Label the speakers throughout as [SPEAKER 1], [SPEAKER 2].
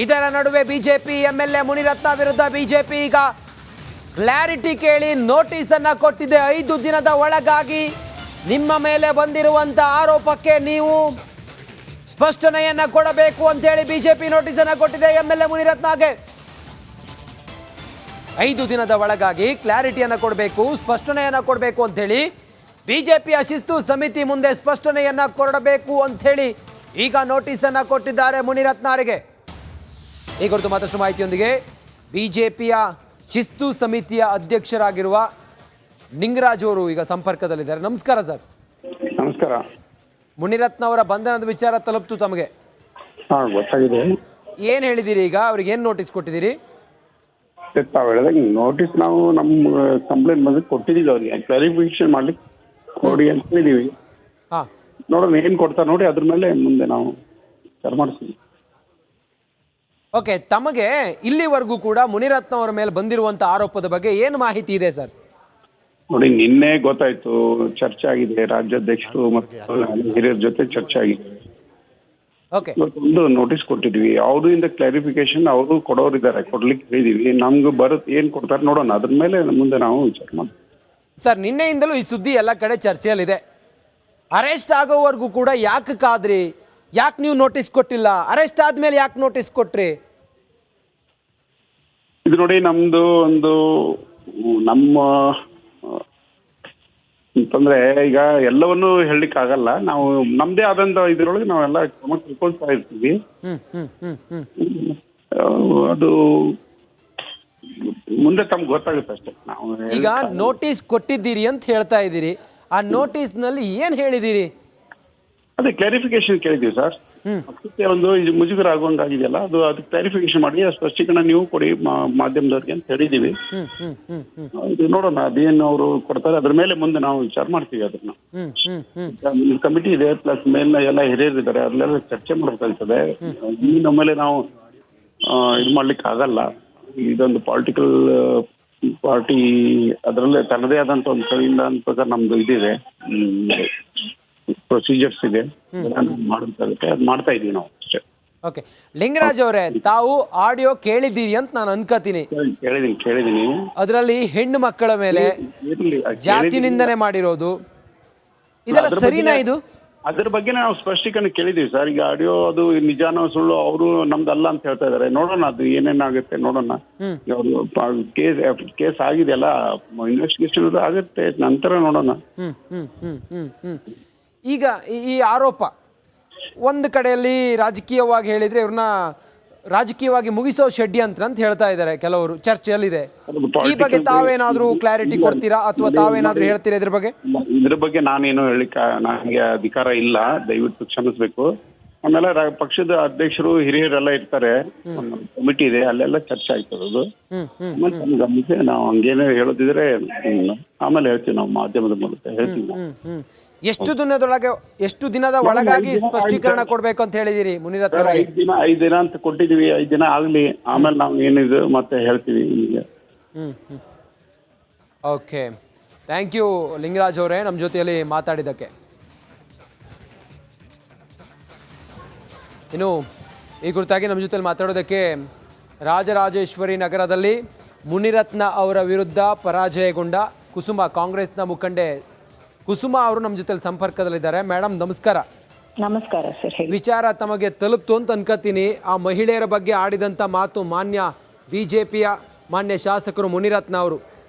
[SPEAKER 1] ಇದರ ನಡುವೆ BJP MLA Munirathna ವಿರುದ್ಧ ಬಿಜೆಪಿ ಈಗ ಕ್ಲಾರಿಟಿ ಕೇಳಿ ನೋಟಿಸ್ ಅನ್ನು ಕೊಟ್ಟಿದೆ. 5 ದಿನದ ಒಳಗಾಗಿ ನಿಮ್ಮ ಮೇಲೆ ಬಂದಿರುವಂತ ಆರೋಪಕ್ಕೆ ನೀವು ಸ್ಪಷ್ಟನೆಯನ್ನ ಕೊಡಬೇಕು ಅಂತ ಹೇಳಿ ಬಿಜೆಪಿ ನೋಟಿಸ್ ಅನ್ನು ಕೊಟ್ಟಿದೆ ಎಂಎಲ್ಎ ಮುನಿರತ್ನಗೆ. 5 ದಿನದ ಒಳಗಾಗಿ ಕ್ಲಾರಿಟಿಯನ್ನು ಕೊಡಬೇಕು, ಸ್ಪಷ್ಟನೆಯನ್ನ ಕೊಡಬೇಕು ಅಂತ ಹೇಳಿ ಬಿಜೆಪಿಯ ಶಿಸ್ತು ಸಮಿತಿ ಮುಂದೆ ಸ್ಪಷ್ಟನೆಯನ್ನ ಕೊಡಬೇಕು ಅಂತ ಹೇಳಿ ಈಗ ನೋಟಿಸ್ ಅನ್ನು ಕೊಟ್ಟಿದ್ದಾರೆ ಮುನಿರತ್ನರಿಗೆ. ಈ ಕುರಿತು ಮತ್ತಷ್ಟು ಮಾಹಿತಿಯೊಂದಿಗೆ ಬಿಜೆಪಿಯ ಶಿಸ್ತು ಸಮಿತಿಯ ಅಧ್ಯಕ್ಷರಾಗಿರುವ ನಿಂಗರಾಜ್ ಅವರು ಈಗ ಸಂಪರ್ಕದಲ್ಲಿದ್ದಾರೆ. ನಮಸ್ಕಾರ ಸರ್.
[SPEAKER 2] ನಮಸ್ಕಾರ.
[SPEAKER 1] ಮುನಿರತ್ನ ಅವರ ಬಂಧನದ ವಿಚಾರ ತಲುಪ್ತು ತಮಗೆ?
[SPEAKER 2] ಗೊತ್ತಾಗಿದೆ.
[SPEAKER 1] ಏನು ಹೇಳಿದಿರಿ ಈಗ? ಅವ್ರಿಗೆ ಏನು ನೋಟಿಸ್ ಕೊಟ್ಟಿದ್ದೀರಿ?
[SPEAKER 2] ತಾವು ಹೇಳಿದಾಗ ನೋಟಿಸ್ ನಾವು ನಮ್ಮ ಕಂಪ್ಲೇಂಟ್ ಬಂದು ಕೊಟ್ಟಿದ್ದೀವಿ, ಅವ್ರಿಗೆ ಕ್ಲಾರಿಫಿಕೇಶನ್ ಮಾಡ್ಲಿಕ್ಕೆ ಕೊಡಿ ಅಂತ ಹೇಳಿದೀವಿ.
[SPEAKER 1] ಹಾಂ,
[SPEAKER 2] ನೋಡೋಣ ಏನು ಕೊಡ್ತಾರೆ ನೋಡಿ, ಅದ್ರ ಮೇಲೆ ಮುಂದೆ ನಾವು ವಿಚಾರ ಮಾಡಿಸ್ತೀವಿ.
[SPEAKER 1] ಓಕೆ, ತಮಗೆ ಇಲ್ಲಿವರೆಗೂ ಕೂಡ ಮುನಿರತ್ನ ಅವರ ಮೇಲೆ ಬಂದಿರುವಂಥ ಆರೋಪದ ಬಗ್ಗೆ ಏನು ಮಾಹಿತಿ ಇದೆ ಸರ್?
[SPEAKER 2] ನೋಡಿ, ನಿನ್ನೆ ಗೊತ್ತಾಯ್ತು, ಚರ್ಚೆ ಆಗಿದೆ, ರಾಜ್ಯಾಧ್ಯಕ್ಷರು ಮತ್ತು ಹಿರಿಯರ ಜೊತೆ ಚರ್ಚೆ ಆಗಿದೆ.
[SPEAKER 1] ಓಕೆ,
[SPEAKER 2] ಒಂದು ನೋಟಿಸ್ ಕೊಟ್ಟಿದ್ವಿ, ಅವರಿಂದ ಕ್ಲಾರಿಫಿಕೇಶನ್ ಅವರು ಕೊಡೋರಿದ್ದಾರೆ, ಕೊಡ್ಲಿಕ್ಕೆ ಹೇಳಿದೀವಿ. ನಮ್ಗೆ ಬರುತ್ತೆ, ಏನು ಕೊಡ್ತಾರೆ ನೋಡೋಣ, ಅದ್ರ ಮೇಲೆ ಮುಂದೆ ನಾವು ವಿಚಾರ ಮಾಡ್ತೀವಿ.
[SPEAKER 1] ಸರ್, ನಿನ್ನೆಯಿಂದಲೂ ಈ ಸುದ್ದಿ ಎಲ್ಲ ಕಡೆ ಚರ್ಚೆಯಲ್ಲಿದೆ. ಅರೆಸ್ಟ್ ಆಗೋವರೆಗೂ ಕೂಡ ಯಾಕೆ ಕಾದ್ರಿ? ಯಾಕೆ ನೀವು ನೋಟಿಸ್ ಕೊಟ್ಟಿಲ್ಲ? ಅರೆಸ್ಟ್ ಆದ್ಮೇಲೆ ಯಾಕೆ ನೋಟಿಸ್ ಕೊಟ್ರಿ?
[SPEAKER 2] ಇದು ನೋಡಿ, ನಮ್ದು ಒಂದು ನಮ್ಮ ಅಂತಂದ್ರೆ ಈಗ ಎಲ್ಲವನ್ನೂ ಹೇಳಲಿಕ್ಕೆ ಆಗಲ್ಲ. ನಾವು ನಮ್ದೇ ಆದಂತ ಇದ್ರೊಳಗೆ ನಾವೆಲ್ಲ ಕ್ರಮ ತಿಳ್ಕೊಳ್ತಾ ಇರ್ತೀವಿ. ಅದು ಮುಂದೆ ತಮ್ಗೆ ಗೊತ್ತಾಗುತ್ತೆ ಅಷ್ಟೇ. ನಾವು
[SPEAKER 1] ಈಗ ನೋಟಿಸ್ ಕೊಟ್ಟಿದ್ದೀರಿ ಅಂತ ಹೇಳ್ತಾ ಇದ್ದೀರಿ, ಆ ನೋಟಿಸ್ ನಲ್ಲಿ ಏನ್ ಹೇಳಿದಿರಿ?
[SPEAKER 2] ಅದೇ ಕ್ಲಾರಿಫಿಕೇಶನ್ ಕೇಳಿದೀವಿ ಸರ್. ಅದಕ್ಕೆ ಒಂದು ಇದು ಮುಜುಗರ ಆಗುವಂಗಾಗಿದೆಯಲ್ಲ, ಅದಕ್ಕೆ ಕ್ಲಾರಿಫಿಕೇಶನ್ ಮಾಡಿ ಸ್ಪಷ್ಟೀಕರಣ ನೀವು ಕೊಡಿ ಮಾಧ್ಯಮದವ್ರಿಗೆ ಅಂತ ಹೇಳಿದೀವಿ. ಇದು ನೋಡೋಣ, ಅದೇನು ಅವರು ಕೊಡ್ತಾರೆ, ಅದ್ರ ಮೇಲೆ ಮುಂದೆ ನಾವು ವಿಚಾರ ಮಾಡ್ತೀವಿ. ಅದನ್ನ ಕಮಿಟಿ ಇದೆ, ಪ್ಲಸ್ ಮೇಲಿನ ಎಲ್ಲ ಹಿರಿಯರು ಇದ್ದಾರೆ, ಅಲ್ಲೆಲ್ಲ ಚರ್ಚೆ ಮಾಡಬೇಕಾಗ್ತದೆ. ಈ ನಮ್ಮಲ್ಲಿ ನಾವು ಇದು ಮಾಡ್ಲಿಕ್ಕೆ ಆಗಲ್ಲ. ಇದೊಂದು ಪೊಲಿಟಿಕಲ್ ಪಾರ್ಟಿ, ಅದರಲ್ಲೇ ತನ್ನದೇ ಆದಂತ ಒಂದು ಸಂವಿಧಾನ ಪ್ರಕಾರ ನಮ್ದು ಇದಿದೆ, ಪ್ರೊಸೀಜರ್ಸ್ ಇದೆ, ಮಾಡಬೇಕಾಗುತ್ತೆ. ಅದು ಮಾಡ್ತಾ ಇದೀವಿ ನಾವು ಅಷ್ಟೇ.
[SPEAKER 1] ಓಕೆ, ಲಿಂಗರಾಜ್ ಅವರೇ, ತಾವು ಆಡಿಯೋ ಕೇಳಿದ್ದೀರಿ ಅಂತ ನಾನು ಅನ್ಕೋತೀನಿ.
[SPEAKER 2] ಕೇಳಿದೀನಿ.
[SPEAKER 1] ಅದರಲ್ಲಿ ಹೆಣ್ಣು ಮಕ್ಕಳ ಮೇಲೆ ಜಾತಿ ನಿಂದನೆ ಮಾಡಿರೋದು ಇದೆಲ್ಲ ಸರಿನಾ? ಇದು
[SPEAKER 2] ಅದ್ರ ಬಗ್ಗೆ ನಾವು ಸ್ಪಷ್ಟೀಕರಣ ಕೇಳಿದೀವಿ ಸರ್. ಈಗ ಆಡಿಯೋ ಅದು ನಿಜಾನೋ ಸುಳ್ಳು ಅವರು ನಮ್ದಲ್ಲ ಅಂತ ಹೇಳ್ತಾ ಇದಾರೆ. ನೋಡೋಣ, ಅದು ಏನೇನಾಗುತ್ತೆ ನೋಡೋಣ. ಕೇಸ್ ಆಗಿದೆಯಲ್ಲ, ಇನ್ವೆಸ್ಟಿಗೇಷನ್ ಆಗುತ್ತೆ, ನಂತರ ನೋಡೋಣ.
[SPEAKER 1] ಈಗ ಈ ಆರೋಪ ಒಂದು ಕಡೆಯಲ್ಲಿ ರಾಜಕೀಯವಾಗಿ ಹೇಳಿದ್ರೆ ಇವ್ರನ್ನ ರಾಜಕೀಯವಾಗಿ ಮುಗಿಸೋ ಷಡ್ಯಂತ್ರ ಅಂತ ಹೇಳ್ತಾ ಇದ್ದಾರೆ ಕೆಲವರು, ಚರ್ಚೆಯಲ್ಲಿದೆ. ಈ ಬಗ್ಗೆ ತಾವೇನಾದ್ರೂ ಕ್ಲಾರಿಟಿ ಕೊಡ್ತೀರಾ ಅಥವಾ ತಾವೇನಾದ್ರೂ ಹೇಳ್ತೀರಾ ಇದ್ರ ಬಗ್ಗೆ?
[SPEAKER 2] ಇದ್ರ ಬಗ್ಗೆ ನಾನೇನು ಹೇಳಿಕ್ಕೆ ನನಗೆ ಅಧಿಕಾರ ಇಲ್ಲ, ದಯವಿಟ್ಟು ಕ್ಷಮಿಸ್ಬೇಕು. ಆಮೇಲೆ ಪಕ್ಷದ ಅಧ್ಯಕ್ಷರು ಹಿರಿಯರೆಲ್ಲ ಇರ್ತಾರೆ, ಕಮಿಟಿ ಇದೆ, ಅಲ್ಲೆಲ್ಲ ಚರ್ಚೆ ಆಗ್ತದದು. ಗಮನಿಸಿ ನಾವು ಹಂಗೇನೇ ಹೇಳೋದಿದ್ರೆ ಆಮೇಲೆ ಹೇಳ್ತೀವಿ, ನಾವು ಮಾಧ್ಯಮದ ಮೂಲಕ ಹೇಳ್ತೀವಿ.
[SPEAKER 1] ಎಷ್ಟು ದಿನದ ಒಳಗಾಗಿ ಸ್ಪಷ್ಟೀಕರಣ ಕೊಡ್ಬೇಕು ಅಂತ ಹೇಳಿದಿರಿ ಮುನಿರತ್ನ?
[SPEAKER 2] 5 ದಿನ ಅಂತ ಕೊಟ್ಟಿದೀವಿ. 5 ದಿನ ಆಗ್ಲಿ, ಆಮೇಲೆ ನಾವು ಏನಿದೆ ಮತ್ತೆ ಹೇಳ್ತೀವಿ ನಿಮಗೆ.
[SPEAKER 1] ಓಕೆ, ಥ್ಯಾಂಕ್ ಯು ಲಿಂಗರಾಜ್ ಅವರೇ ನಮ್ಮ ಜೊತೆಯಲ್ಲಿ ಮಾತಾಡಿದ್ದಕ್ಕೆ. ಇನ್ನು ಈ ಕುರಿತಾಗಿ ನಮ್ಮ ಜೊತೆಲಿ ಮಾತಾಡೋದಕ್ಕೆ ರಾಜರಾಜೇಶ್ವರಿ ನಗರದಲ್ಲಿ ಮುನಿರತ್ನ ಅವರ ವಿರುದ್ಧ ಪರಾಜಯಗೊಂಡ ಕುಸುಮ, ಕಾಂಗ್ರೆಸ್ನ ಮುಖಂಡೆ ಕುಸುಮ ಅವರು ನಮ್ಮ ಜೊತೆಲಿ ಸಂಪರ್ಕದಲ್ಲಿದ್ದಾರೆ. ಮೇಡಮ್ ನಮಸ್ಕಾರ.
[SPEAKER 3] ನಮಸ್ಕಾರ ಸರ್.
[SPEAKER 1] ವಿಚಾರ ತಮಗೆ ತಲುಪ್ತು ಅಂತ ಅನ್ಕೋತೀನಿ. ಆ ಮಹಿಳೆಯರ ಬಗ್ಗೆ ಆಡಿದಂಥ ಮಾತು ಮಾನ್ಯ ಬಿಜೆಪಿಯ ಮಾನ್ಯ ಶಾಸಕರು ಮುನಿರತ್ನ ಅವರು,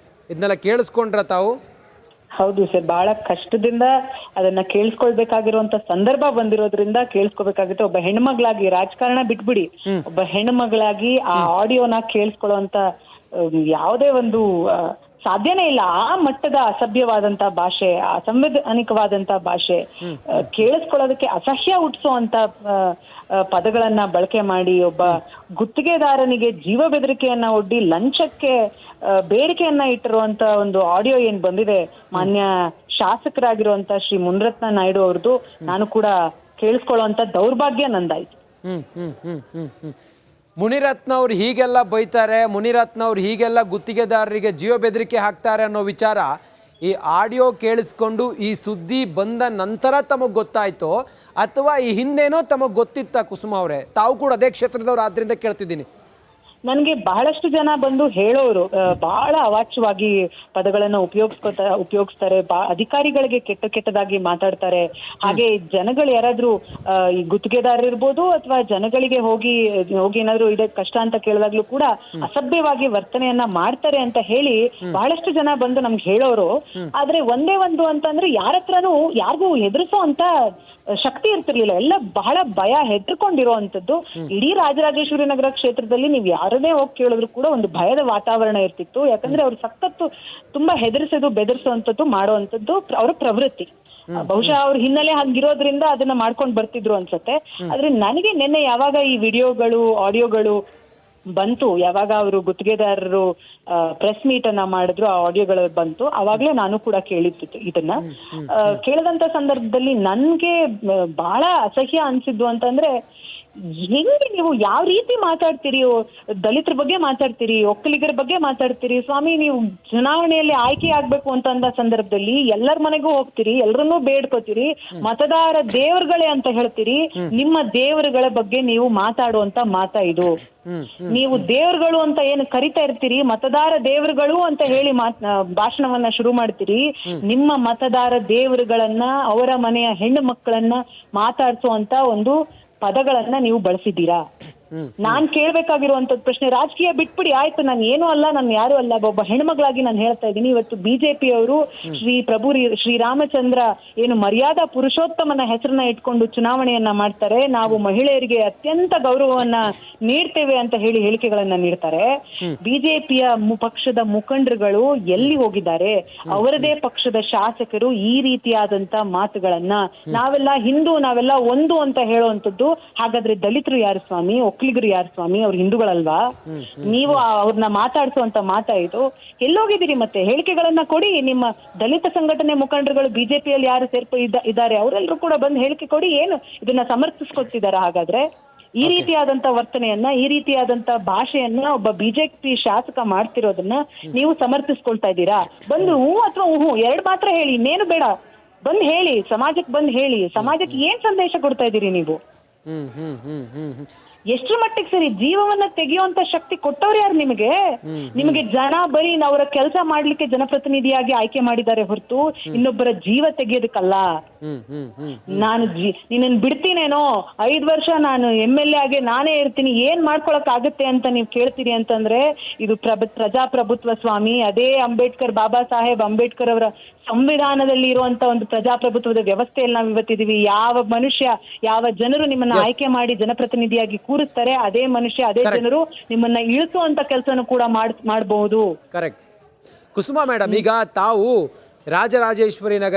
[SPEAKER 1] ಇದನ್ನೆಲ್ಲ ಕೇಳಿಸ್ಕೊಂಡ್ರ ತಾವು?
[SPEAKER 3] ಹೌದು ಸರ್, ಬಹಳ ಕಷ್ಟದಿಂದ ಅದನ್ನ ಕೇಳಿಸ್ಕೊಳ್ಬೇಕಾಗಿರುವಂತ ಸಂದರ್ಭ ಬಂದಿರೋದ್ರಿಂದ ಕೇಳಿಸ್ಕೋಬೇಕಾಗುತ್ತೆ. ಒಬ್ಬ ಹೆಣ್ಮಗಳಾಗಿ, ರಾಜಕಾರಣ ಬಿಟ್ಬಿಡಿ, ಒಬ್ಬ ಹೆಣ್ಮಗಳಾಗಿ ಆ ಆಡಿಯೋನ ಕೇಳಿಸ್ಕೊಳ್ಳುವಂತ ಯಾವುದೇ ಒಂದು ಸಾಧ್ಯನೇ ಇಲ್ಲ. ಆ ಮಟ್ಟದ ಅಸಭ್ಯವಾದಂತ ಭಾಷೆ, ಅಸಂವಿಧಾನಿಕವಾದಂತ ಭಾಷೆ, ಕೇಳಿಸ್ಕೊಳ್ಳೋದಕ್ಕೆ ಅಸಹ್ಯ ಹುಟ್ಟಿಸುವಂತ ಪದಗಳನ್ನ ಬಳಕೆ ಮಾಡಿ ಒಬ್ಬ ಗುತ್ತಿಗೆದಾರನಿಗೆ ಜೀವ ಬೆದರಿಕೆಯನ್ನ ಒಡ್ಡಿ ಲಂಚಕ್ಕೆ ಬೇಡಿಕೆಯನ್ನ ಇಟ್ಟಿರುವಂತ ಒಂದು ಆಡಿಯೋ ಏನ್ ಬಂದಿದೆ ಮಾನ್ಯ ಶಾಸಕರಾಗಿರುವಂತ ಶ್ರೀ ಮುನಿರತ್ನ ನಾಯ್ಡು ಅವ್ರದ್ದು, ನಾನು ಕೂಡ ಕೇಳಿಸ್ಕೊಳ್ಳುವಂತ ದೌರ್ಭಾಗ್ಯ ನಂದಾಯ್ತು.
[SPEAKER 1] ಮುನಿರತ್ನ ಅವ್ರು ಹೀಗೆಲ್ಲ ಬೈತಾರೆ, ಮುನಿರತ್ನ ಅವ್ರು ಹೀಗೆಲ್ಲ ಗುತ್ತಿಗೆದಾರರಿಗೆ ಜೀವ ಬೆದರಿಕೆ ಹಾಕ್ತಾರೆ ಅನ್ನೋ ವಿಚಾರ ಈ ಆಡಿಯೋ ಕೇಳಿಸ್ಕೊಂಡು ಈ ಸುದ್ದಿ ಬಂದ ನಂತರ ತಮಗೆ ಗೊತ್ತಾಯ್ತೋ ಅಥವಾ ಈ ಹಿಂದೇನೋ ತಮಗೆ ಗೊತ್ತಿತ್ತ ಕುಸುಮ ಅವರೇ? ತಾವು ಕೂಡ ಅದೇ ಕ್ಷೇತ್ರದವ್ರು ಆದ್ರಿಂದ ಕೇಳ್ತಿದ್ದೀನಿ.
[SPEAKER 3] ನನ್ಗೆ ಬಹಳಷ್ಟು ಜನ ಬಂದು ಹೇಳೋರು, ಬಹಳ ಅವಾಚ್ಯವಾಗಿ ಪದಗಳನ್ನ ಉಪಯೋಗಿಸ್ತಾರೆ, ಅಧಿಕಾರಿಗಳಿಗೆ ಕೆಟ್ಟದಾಗಿ ಮಾತಾಡ್ತಾರೆ. ಹಾಗೆ ಜನಗಳು ಯಾರಾದ್ರೂ ಈ ಗುತ್ತಿಗೆದಾರರು ಇರ್ಬೋದು ಅಥವಾ ಜನಗಳಿಗೆ ಹೋಗಿ ಏನಾದ್ರು ಇದೆ ಕಷ್ಟ ಅಂತ ಕೇಳಿದಾಗ್ಲೂ ಕೂಡ ಅಸಭ್ಯವಾಗಿ ವರ್ತನೆಯನ್ನ ಮಾಡ್ತಾರೆ ಅಂತ ಹೇಳಿ ಬಹಳಷ್ಟು ಜನ ಬಂದು ನಮ್ಗೆ ಹೇಳೋರು. ಆದ್ರೆ ಒಂದೇ ಒಂದು ಅಂತಂದ್ರೆ ಯಾರ ಹತ್ರನೂ ಯಾರಿಗೂ ಹೆದರ್ಸೋ ಅಂತ ಶಕ್ತಿ ಇರ್ತಿರ್ಲಿಲ್ಲ. ಎಲ್ಲ ಬಹಳ ಭಯ ಹೆದರ್ಕೊಂಡಿರುವಂತದ್ದು. ಇಡೀ ರಾಜರಾಜೇಶ್ವರಿ ನಗರ ಕ್ಷೇತ್ರದಲ್ಲಿ ನೀವು ಯಾರನ್ನೇ ಹೋಗಿ ಕೇಳಿದ್ರು ಕೂಡ ಒಂದು ಭಯದ ವಾತಾವರಣ ಇರ್ತಿತ್ತು. ಯಾಕಂದ್ರೆ ಅವ್ರು ಸಖತ್ತು ತುಂಬಾ ಹೆದರ್ಸೋದು ಬೆದರ್ಸೋವಂಥದ್ದು ಮಾಡುವಂಥದ್ದು ಅವರ ಪ್ರವೃತ್ತಿ. ಬಹುಶಃ ಅವ್ರ ಹಿನ್ನೆಲೆ ಹಂಗಿರೋದ್ರಿಂದ ಅದನ್ನ ಮಾಡ್ಕೊಂಡು ಬರ್ತಿದ್ರು ಅನ್ಸತ್ತೆ. ಆದ್ರೆ ನನಗೆ ನಿನ್ನೆ ಯಾವಾಗ ಈ ವಿಡಿಯೋಗಳು ಆಡಿಯೋಗಳು ಬಂತು, ಯಾವಾಗ ಅವರು ಗುತ್ತಿಗೆದಾರರು ಪ್ರೆಸ್ ಮೀಟ್ ಅನ್ನ ಮಾಡಿದ್ರು, ಆ ಆಡಿಯೋಗಳು ಬಂತು, ಅವಾಗ್ಲೇ ನಾನು ಕೂಡ ಕೇಳಿತ್ತು ಇದನ್ನ. ಕೇಳಿದಂತ ಸಂದರ್ಭದಲ್ಲಿ ನನ್ಗೆ ಬಹಳ ಅಸಹ್ಯ ಅನ್ಸಿದ್ದು ಅಂತಂದ್ರೆ, ಹೆಂಗೆ ನೀವು ಯಾವ ರೀತಿ ಮಾತಾಡ್ತೀರಿ, ದಲಿತರ ಬಗ್ಗೆ ಮಾತಾಡ್ತೀರಿ, ಒಕ್ಕಲಿಗರ ಬಗ್ಗೆ ಮಾತಾಡ್ತೀರಿ. ಸ್ವಾಮಿ, ನೀವು ಚುನಾವಣೆಯಲ್ಲಿ ಆಯ್ಕೆ ಆಗ್ಬೇಕು ಅಂತ ಅಂದ ಸಂದರ್ಭದಲ್ಲಿ ಎಲ್ಲರ ಮನೆಗೂ ಹೋಗ್ತೀರಿ, ಎಲ್ಲರನ್ನೂ ಬೇಡ್ಕೋತೀರಿ, ಮತದಾರ ದೇವರುಗಳೇ ಅಂತ ಹೇಳ್ತೀರಿ. ನಿಮ್ಮ ದೇವರುಗಳ ಬಗ್ಗೆ ನೀವು ಮಾತಾಡುವಂತ ಮಾತಾ ಇದು. ನೀವು ದೇವರುಗಳು ಅಂತ ಏನು ಕರಿತಾ ಇರ್ತೀರಿ, ಮತದಾರ ದೇವರುಗಳು ಅಂತ ಹೇಳಿ ಭಾಷಣವನ್ನ ಶುರು ಮಾಡ್ತೀರಿ. ನಿಮ್ಮ ಮತದಾರ ದೇವರುಗಳನ್ನ, ಅವರ ಮನೆಯ ಹೆಣ್ಣು ಮಕ್ಕಳನ್ನ ಮಾತಾಡ್ಸುವಂತ ಒಂದು ಪದಗಳನ್ನ ನೀವು ಬಳಸಿದ್ದೀರಾ? ನಾನ್ ಕೇಳ್ಬೇಕಾಗಿರುವಂತದ್ ಪ್ರಶ್ನೆ, ರಾಜಕೀಯ ಬಿಟ್ಬಿಡಿ, ಆಯ್ತು, ನಾನು ಏನೂ ಅಲ್ಲ, ನಾನು ಯಾರು ಅಲ್ಲ, ಒಬ್ಬ ಹೆಣ್ಮಗಳಾಗಿ ನಾನು ಹೇಳ್ತಾ ಇದ್ದೀನಿ. ಇವತ್ತು ಬಿಜೆಪಿ ಅವರು ಶ್ರೀರಾಮಚಂದ್ರ ಏನು ಮರ್ಯಾದಾ ಪುರುಷೋತ್ತಮನ ಹೆಸರನ್ನ ಇಟ್ಕೊಂಡು ಚುನಾವಣೆಯನ್ನ ಮಾಡ್ತಾರೆ. ನಾವು ಮಹಿಳೆಯರಿಗೆ ಅತ್ಯಂತ ಗೌರವವನ್ನ ನೀಡ್ತೇವೆ ಅಂತ ಹೇಳಿ ಹೇಳಿಕೆಗಳನ್ನ ನೀಡ್ತಾರೆ. ಬಿಜೆಪಿಯ ಪಕ್ಷದ ಮುಖಂಡರುಗಳು ಎಲ್ಲಿ ಹೋಗಿದ್ದಾರೆ? ಅವರದೇ ಪಕ್ಷದ ಶಾಸಕರು ಈ ರೀತಿಯಾದಂತ ಮಾತುಗಳನ್ನ, ನಾವೆಲ್ಲ ಹಿಂದೂ, ನಾವೆಲ್ಲ ಒಂದು ಅಂತ ಹೇಳುವಂತದ್ದು. ಹಾಗಾದ್ರೆ ದಲಿತರು ಯಾರು ಸ್ವಾಮಿ? ಒಕ್ಕಲಿಗರು ಯಾರು ಸ್ವಾಮಿ? ಅವ್ರು ಹಿಂದೂಗಳಲ್ವಾ? ನೀವು ಅವ್ರನ್ನ ಮಾತಾಡ್ಸುವಂತ ಮಾತಾ ಇದು? ಎಲ್ಲೋಗಿದ್ದೀರಿ? ಮತ್ತೆ ಹೇಳಿಕೆಗಳನ್ನ ಕೊಡಿ. ನಿಮ್ಮ ದಲಿತ ಸಂಘಟನೆ ಮುಖಂಡರುಗಳು ಬಿಜೆಪಿಯಲ್ಲಿ ಯಾರು ಇದ್ದಾರೆ ಅವರೆಲ್ಲರೂ ಕೂಡ ಬಂದು ಹೇಳಿಕೆ ಕೊಡಿ. ಏನು ಇದನ್ನ ಸಮರ್ಥಿಸ್ಕೊತಿದಾರ? ಹಾಗಾದ್ರೆ ಈ ರೀತಿಯಾದಂತ ವರ್ತನೆಯನ್ನ, ಈ ರೀತಿಯಾದಂತ ಭಾಷೆಯನ್ನ ಒಬ್ಬ ಬಿಜೆಪಿ ಶಾಸಕ ಮಾಡ್ತಿರೋದನ್ನ ನೀವು ಸಮರ್ಥಿಸ್ಕೊಳ್ತಾ ಇದ್ದೀರಾ? ಬಂದು ಹೂ ಅಥವಾ ಹೂ ಎರಡು ಮಾತ್ರ ಹೇಳಿ, ಇನ್ನೇನು ಬೇಡ. ಬಂದ್ ಹೇಳಿ, ಸಮಾಜಕ್ಕೆ ಬಂದ್ ಹೇಳಿ. ಸಮಾಜಕ್ಕೆ ಏನ್ ಸಂದೇಶ ಕೊಡ್ತಾ ಇದ್ದೀರಿ ನೀವು? ಎಷ್ಟ್ರ ಮಟ್ಟಿಗೆ ಸರಿ? ಜೀವವನ್ನ ತೆಗೆಯುವಂತ ಶಕ್ತಿ ಕೊಟ್ಟವ್ರು ಯಾರು ನಿಮಗೆ? ನಿಮಗೆ ಜನ ಬರೀ ಅವರ ಕೆಲಸ ಮಾಡ್ಲಿಕ್ಕೆ ಜನಪ್ರತಿನಿಧಿಯಾಗಿ ಆಯ್ಕೆ ಮಾಡಿದ್ದಾರೆ ಹೊರತು ಇನ್ನೊಬ್ಬರ ಜೀವ ತೆಗೆಯೋದಕ್ಕಲ್ಲ. ನಿನ್ನ ಬಿಡ್ತೀನೇನೋ, 5 ವರ್ಷ ನಾನು MLA ಆಗಿ ನಾನೇ ಇರ್ತೀನಿ, ಏನ್ ಮಾಡ್ಕೊಳಕ್ ಆಗುತ್ತೆ ಅಂತ ನೀವು ಕೇಳ್ತೀರಿ ಅಂತಂದ್ರೆ ಇದು ಪ್ರಜಾಪ್ರಭುತ್ವ ಸ್ವಾಮಿ. ಅದೇ ಬಾಬಾ ಸಾಹೇಬ್ ಅಂಬೇಡ್ಕರ್ ಅವರ ಸಂವಿಧಾನದಲ್ಲಿ ಇರುವಂತ ಒಂದು ಪ್ರಜಾಪ್ರಭುತ್ವದ ವ್ಯವಸ್ಥೆಯಲ್ಲಿ ನಾವು ಇವತ್ತಿದೀವಿ. ಯಾವ ಮನುಷ್ಯ, ಯಾವ ಜನರು ನಿಮ್ಮನ್ನ ಆಯ್ಕೆ ಮಾಡಿ ಜನಪ್ರತಿನಿಧಿಯಾಗಿ ಕೂರಿಸ್ತಾರೆ, ಅದೇ ಮನುಷ್ಯ, ಅದೇ ಜನರು ನಿಮ್ಮನ್ನ ಇಳಿಸುವಂತ ಕೆಲಸನೂ ಕೂಡ ಮಾಡಬಹುದು.
[SPEAKER 1] ಕರೆಕ್ಟ್. ಕುಸುಮಾ ಮೇಡಮ್, ಈಗ ತಾವು ರಾಜರಾಜೇಶ್ವರಿ ನಗರ